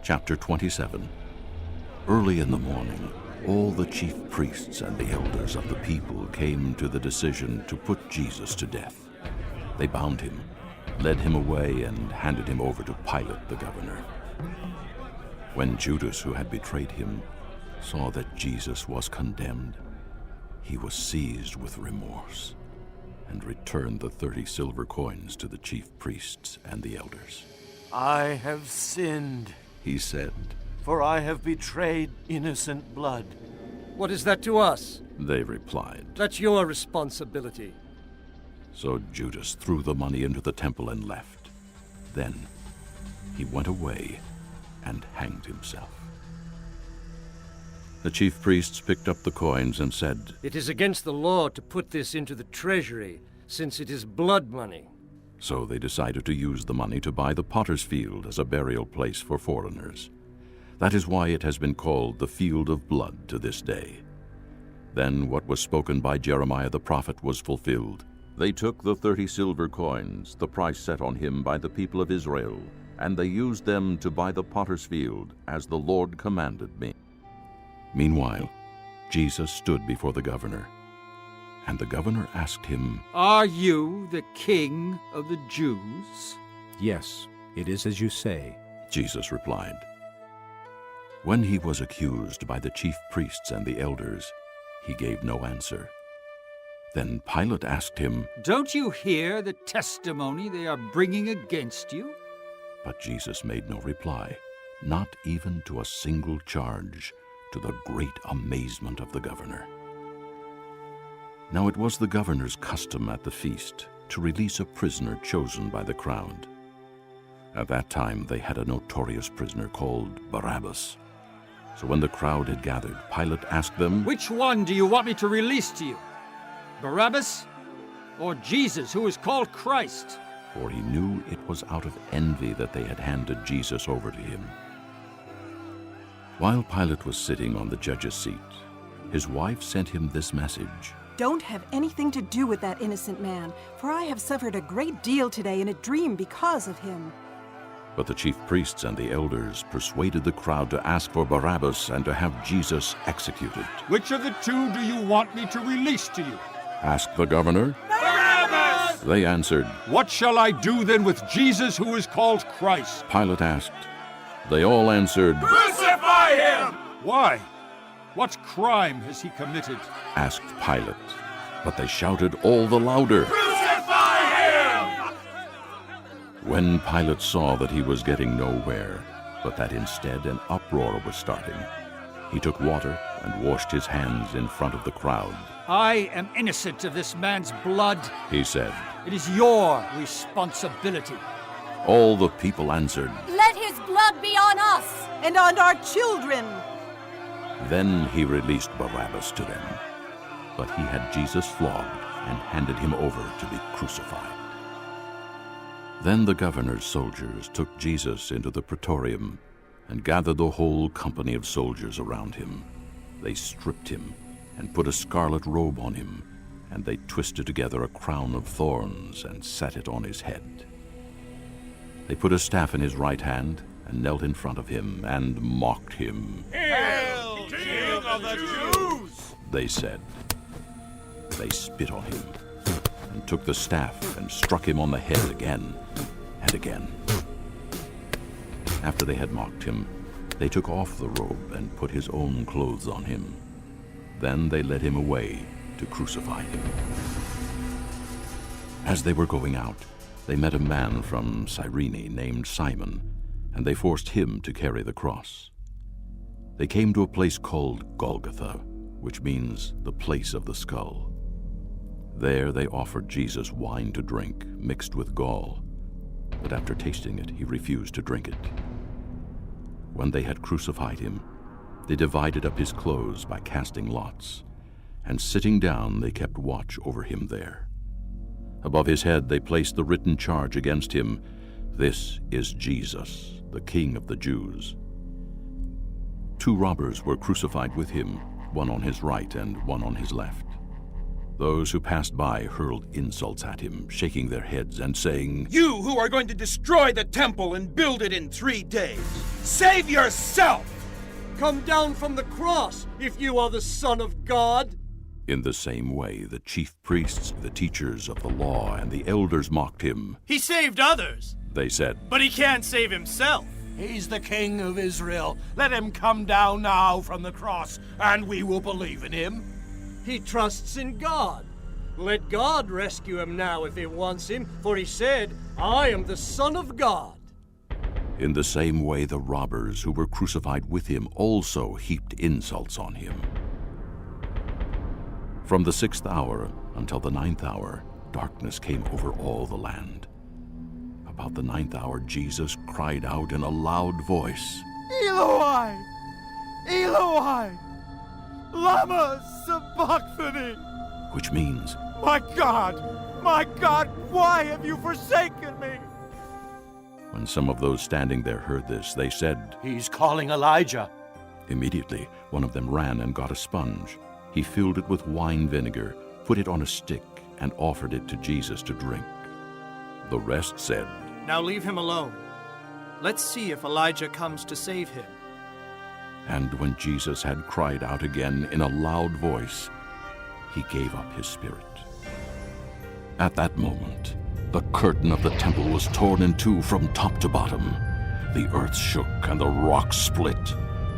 Chapter 27. Early in the morning, all the chief priests and the elders of the people came to the decision to put Jesus to death. They bound him, led him away, and handed him over to Pilate the governor. When Judas, who had betrayed him, saw that Jesus was condemned, he was seized with remorse and returned the 30 silver coins to the chief priests and the elders. "I have sinned," he said. "for I have betrayed innocent blood." "What is that to us?" they replied. "That's your responsibility." So Judas threw the money into the temple and left. Then he went away and hanged himself. The chief priests picked up the coins and said, "It is against the law to put this into the treasury, since it is blood money." So they decided to use the money to buy the potter's field as a burial place for foreigners. That is why it has been called the Field of Blood to this day. Then what was spoken by Jeremiah the prophet was fulfilled. They took the 30 silver coins, the price set on him by the people of Israel, and they used them to buy the potter's field, as the Lord commanded me. Meanwhile, Jesus stood before the governor, and the governor asked him, "Are you the king of the Jews?" "Yes, it is as you say." Jesus replied. When he was accused by the chief priests and the elders, he gave no answer. Then Pilate asked him, "Don't you hear the testimony they are bringing against you?" But Jesus made no reply, not even to a single charge, to the great amazement of the governor. Now it was the governor's custom at the feast to release a prisoner chosen by the crowd. At that time they had a notorious prisoner called Barabbas. So when the crowd had gathered, Pilate asked them, "Which one do you want me to release to you? Barabbas or Jesus, who is called Christ?" For he knew it was out of envy that they had handed Jesus over to him. While Pilate was sitting on the judge's seat, his wife sent him this message. "Don't have anything to do with that innocent man, for I have suffered a great deal today in a dream because of him." But the chief priests and the elders persuaded the crowd to ask for Barabbas and to have Jesus executed. "Which of the two do you want me to release to you?" asked the governor. "Barabbas!" They answered. "What shall I do then with Jesus, who is called Christ?" Pilate asked. They all answered, "Crucify him!" "Why? What crime has he committed?" asked Pilate. But they shouted all the louder, "Crucify him!" When Pilate saw that he was getting nowhere, but that instead an uproar was starting, he took water and washed his hands in front of the crowd. "I am innocent of this man's blood," he said. "It is your responsibility." All the people answered. "Let his blood be on us!" "And on our children!" Then he released Barabbas to them. But he had Jesus flogged and handed him over to be crucified. Then the governor's soldiers took Jesus into the praetorium and gathered the whole company of soldiers around him. They stripped him and put a scarlet robe on him, and they twisted together a crown of thorns and set it on his head. They put a staff in his right hand and knelt in front of him and mocked him. "Hail, King of the Jews!" they said. They spit on him and took the staff and struck him on the head again and again. After they had mocked him, they took off the robe and put his own clothes on him. Then they led him away to crucify him. As they were going out, they met a man from Cyrene named Simon, and they forced him to carry the cross. They came to a place called Golgotha, which means the place of the skull. There they offered Jesus wine to drink, mixed with gall, but after tasting it, he refused to drink it. When they had crucified him, they divided up his clothes by casting lots, and sitting down they kept watch over him there. Above his head they placed the written charge against him, "This is Jesus, the King of the Jews." 2 robbers were crucified with him, one on his right and one on his left. Those who passed by hurled insults at him, shaking their heads and saying, "You who are going to destroy the temple and build it in 3 days, Save yourself! Come down from the cross if you are the Son of God. In the same way, the chief priests, the teachers of the law, and the elders mocked him. He saved others, They said, but he can't save himself. He's the King of Israel. Let him come down now from the cross, and we will believe in him. He trusts in God. Let God rescue him now if he wants him, for he said, I am the Son of God. In the same way, the robbers who were crucified with him also heaped insults on him. From the 6th hour until the 9th hour, darkness came over all the land. About the 9th hour, Jesus cried out in a loud voice, Eloi! Eloi! Lama sabachthani! which means, My God, why have you forsaken me? when some of those standing there heard this, they said, He's calling Elijah. Immediately, one of them ran and got a sponge. He filled it with wine vinegar, put it on a stick, and offered it to Jesus to drink. The rest said, Now leave him alone. Let's see if Elijah comes to save him. And when Jesus had cried out again in a loud voice, he gave up his spirit. At that moment, the curtain of the temple was torn in two from top to bottom. The earth shook and the rocks split.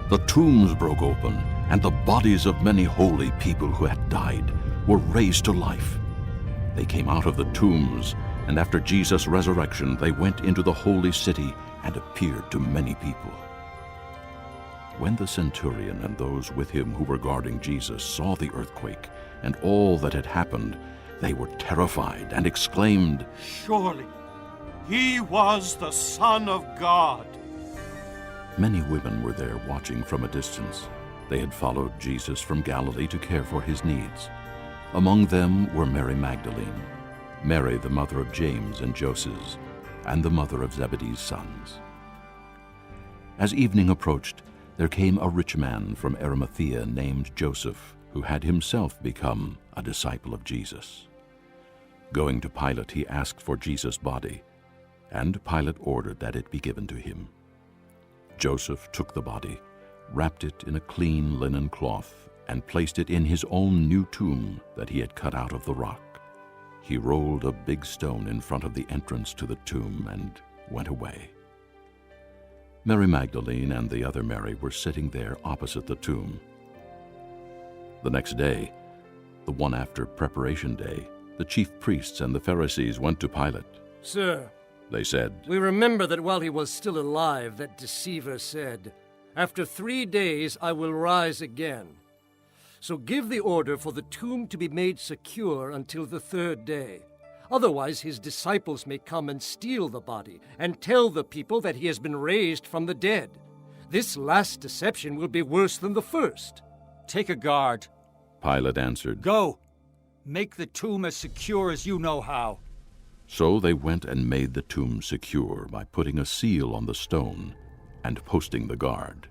The tombs broke open, and the bodies of many holy people who had died were raised to life. They came out of the tombs, and after Jesus' resurrection, they went into the holy city and appeared to many people. When the centurion and those with him who were guarding Jesus saw the earthquake and all that had happened, they were terrified and exclaimed, Surely, he was the Son of God. Many women were there watching from a distance. They had followed Jesus from Galilee to care for his needs. Among them were Mary Magdalene, Mary the mother of James and Joses, and the mother of Zebedee's sons. As evening approached, there came a rich man from Arimathea named Joseph, who had himself become a disciple of Jesus. Going to Pilate, he asked for Jesus' body, and Pilate ordered that it be given to him. Joseph took the body, wrapped it in a clean linen cloth, and placed it in his own new tomb that he had cut out of the rock. He rolled a big stone in front of the entrance to the tomb and went away. Mary Magdalene and the other Mary were sitting there opposite the tomb. The next day, the one after Preparation Day, the chief priests and the Pharisees went to Pilate. Sir, They said, we remember that while he was still alive, that deceiver said, After 3 days I will rise again. So give the order for the tomb to be made secure until the 3rd day. Otherwise his disciples may come and steal the body and tell the people that he has been raised from the dead. This last deception will be worse than the first. Take a guard. Pilate answered, Go. Make the tomb as secure as you know how. So they went and made the tomb secure by putting a seal on the stone and posting the guard.